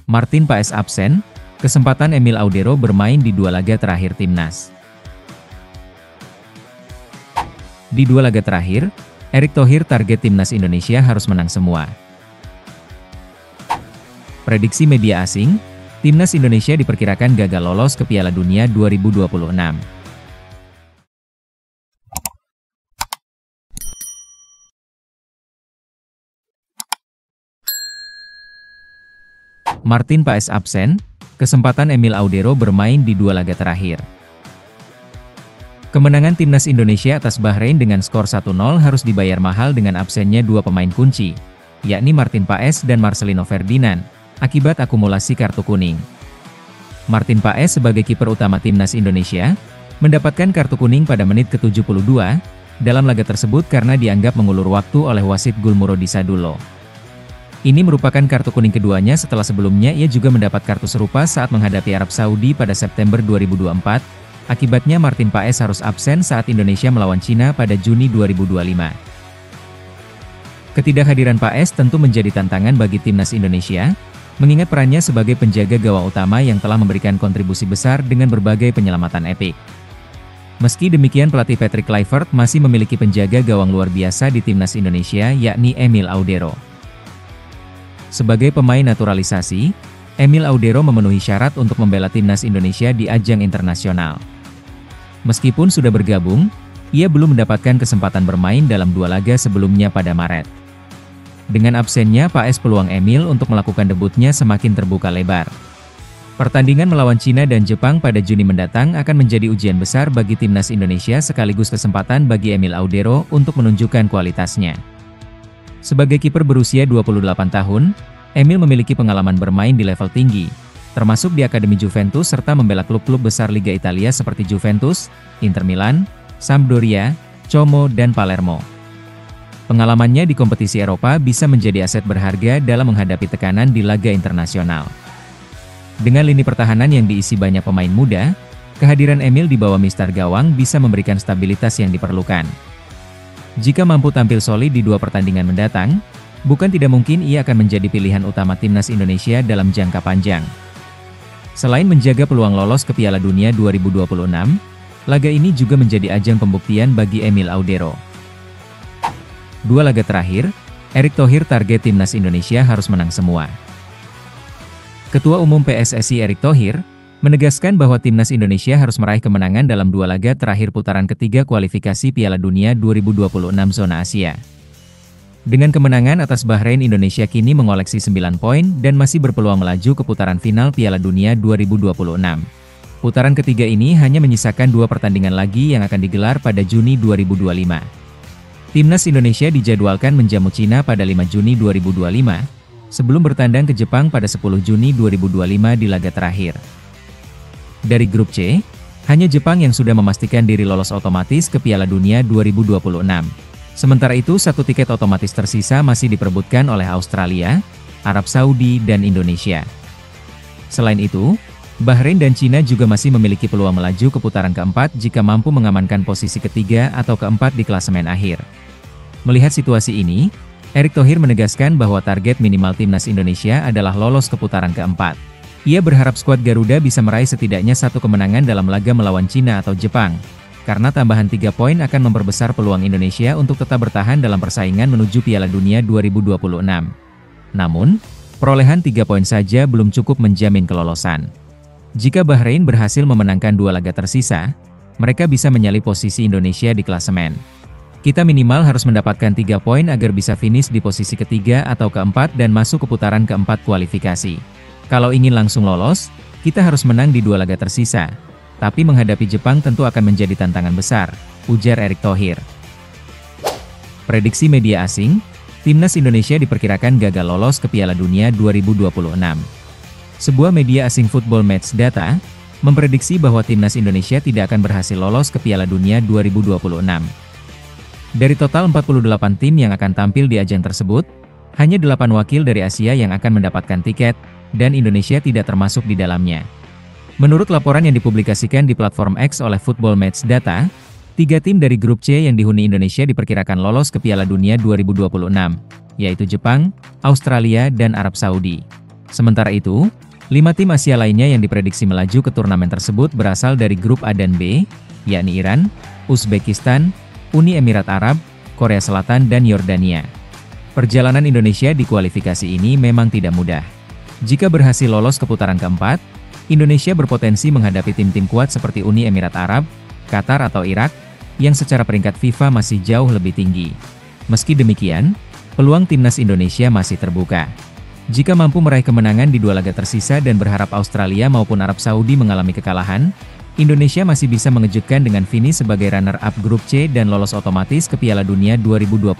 Martin Paes absen, kesempatan Emil Audero bermain di dua laga terakhir timnas. Di dua laga terakhir, Erick Thohir target timnas Indonesia harus menang semua. Prediksi media asing, timnas Indonesia diperkirakan gagal lolos ke Piala Dunia 2026. Martin Paes absen, kesempatan Emil Audero bermain di dua laga terakhir. Kemenangan timnas Indonesia atas Bahrain dengan skor 1-0 harus dibayar mahal dengan absennya dua pemain kunci, yakni Martin Paes dan Marcelino Ferdinand, akibat akumulasi kartu kuning. Martin Paes sebagai kiper utama timnas Indonesia, mendapatkan kartu kuning pada menit ke-72, dalam laga tersebut karena dianggap mengulur waktu oleh wasit Gulmurodi Sadulo. Ini merupakan kartu kuning keduanya setelah sebelumnya ia juga mendapat kartu serupa saat menghadapi Arab Saudi pada September 2024, akibatnya Martin Paes harus absen saat Indonesia melawan Cina pada Juni 2025. Ketidakhadiran Paes tentu menjadi tantangan bagi timnas Indonesia, mengingat perannya sebagai penjaga gawang utama yang telah memberikan kontribusi besar dengan berbagai penyelamatan epik. Meski demikian pelatih Patrick Kluivert masih memiliki penjaga gawang luar biasa di timnas Indonesia yakni Emil Audero. Sebagai pemain naturalisasi, Emil Audero memenuhi syarat untuk membela timnas Indonesia di ajang internasional. Meskipun sudah bergabung, ia belum mendapatkan kesempatan bermain dalam dua laga sebelumnya pada Maret. Dengan absennya Paes, peluang Emil untuk melakukan debutnya semakin terbuka lebar. Pertandingan melawan Cina dan Jepang pada Juni mendatang akan menjadi ujian besar bagi timnas Indonesia sekaligus kesempatan bagi Emil Audero untuk menunjukkan kualitasnya. Sebagai kiper berusia 28 tahun, Emil memiliki pengalaman bermain di level tinggi, termasuk di Akademi Juventus serta membela klub-klub besar Liga Italia seperti Juventus, Inter Milan, Sampdoria, Como dan Palermo. Pengalamannya di kompetisi Eropa bisa menjadi aset berharga dalam menghadapi tekanan di laga internasional. Dengan lini pertahanan yang diisi banyak pemain muda, kehadiran Emil di bawah mistar gawang bisa memberikan stabilitas yang diperlukan. Jika mampu tampil solid di dua pertandingan mendatang, bukan tidak mungkin ia akan menjadi pilihan utama timnas Indonesia dalam jangka panjang. Selain menjaga peluang lolos ke Piala Dunia 2026, laga ini juga menjadi ajang pembuktian bagi Emil Audero. Dua laga terakhir, Erick Thohir target timnas Indonesia harus menang semua. Ketua Umum PSSI Erick Thohir menegaskan bahwa timnas Indonesia harus meraih kemenangan dalam dua laga terakhir putaran ketiga kualifikasi Piala Dunia 2026 zona Asia. Dengan kemenangan atas Bahrain, Indonesia kini mengoleksi 9 poin dan masih berpeluang melaju ke putaran final Piala Dunia 2026. Putaran ketiga ini hanya menyisakan dua pertandingan lagi yang akan digelar pada Juni 2025. Timnas Indonesia dijadwalkan menjamu Cina pada 5 Juni 2025, sebelum bertandang ke Jepang pada 10 Juni 2025 di laga terakhir. Dari grup C, hanya Jepang yang sudah memastikan diri lolos otomatis ke Piala Dunia 2026. Sementara itu satu tiket otomatis tersisa masih diperebutkan oleh Australia, Arab Saudi dan Indonesia. Selain itu, Bahrain dan Cina juga masih memiliki peluang melaju ke putaran keempat jika mampu mengamankan posisi ketiga atau keempat di klasemen akhir. Melihat situasi ini, Erick Thohir menegaskan bahwa target minimal timnas Indonesia adalah lolos ke putaran keempat. Ia berharap skuad Garuda bisa meraih setidaknya satu kemenangan dalam laga melawan Cina atau Jepang, karena tambahan 3 poin akan memperbesar peluang Indonesia untuk tetap bertahan dalam persaingan menuju Piala Dunia 2026. Namun, perolehan 3 poin saja belum cukup menjamin kelolosan. Jika Bahrain berhasil memenangkan dua laga tersisa, mereka bisa menyalip posisi Indonesia di klasemen. Kita minimal harus mendapatkan 3 poin agar bisa finish di posisi ketiga atau keempat dan masuk ke putaran keempat kualifikasi. Kalau ingin langsung lolos, kita harus menang di dua laga tersisa. Tapi menghadapi Jepang tentu akan menjadi tantangan besar, ujar Erick Thohir. Prediksi media asing, timnas Indonesia diperkirakan gagal lolos ke Piala Dunia 2026. Sebuah media asing Football Match Data memprediksi bahwa timnas Indonesia tidak akan berhasil lolos ke Piala Dunia 2026. Dari total 48 tim yang akan tampil di ajang tersebut, hanya 8 wakil dari Asia yang akan mendapatkan tiket, dan Indonesia tidak termasuk di dalamnya. Menurut laporan yang dipublikasikan di platform X oleh Football Match Data, 3 tim dari grup C yang dihuni Indonesia diperkirakan lolos ke Piala Dunia 2026, yaitu Jepang, Australia dan Arab Saudi. Sementara itu, 5 tim Asia lainnya yang diprediksi melaju ke turnamen tersebut berasal dari grup A dan B, yakni Iran, Uzbekistan, Uni Emirat Arab, Korea Selatan dan Yordania. Perjalanan Indonesia di kualifikasi ini memang tidak mudah. Jika berhasil lolos ke putaran keempat, Indonesia berpotensi menghadapi tim-tim kuat seperti Uni Emirat Arab, Qatar atau Irak, yang secara peringkat FIFA masih jauh lebih tinggi. Meski demikian, peluang timnas Indonesia masih terbuka. Jika mampu meraih kemenangan di 2 laga tersisa dan berharap Australia maupun Arab Saudi mengalami kekalahan, Indonesia masih bisa mengejutkan dengan finish sebagai runner-up grup C dan lolos otomatis ke Piala Dunia 2026.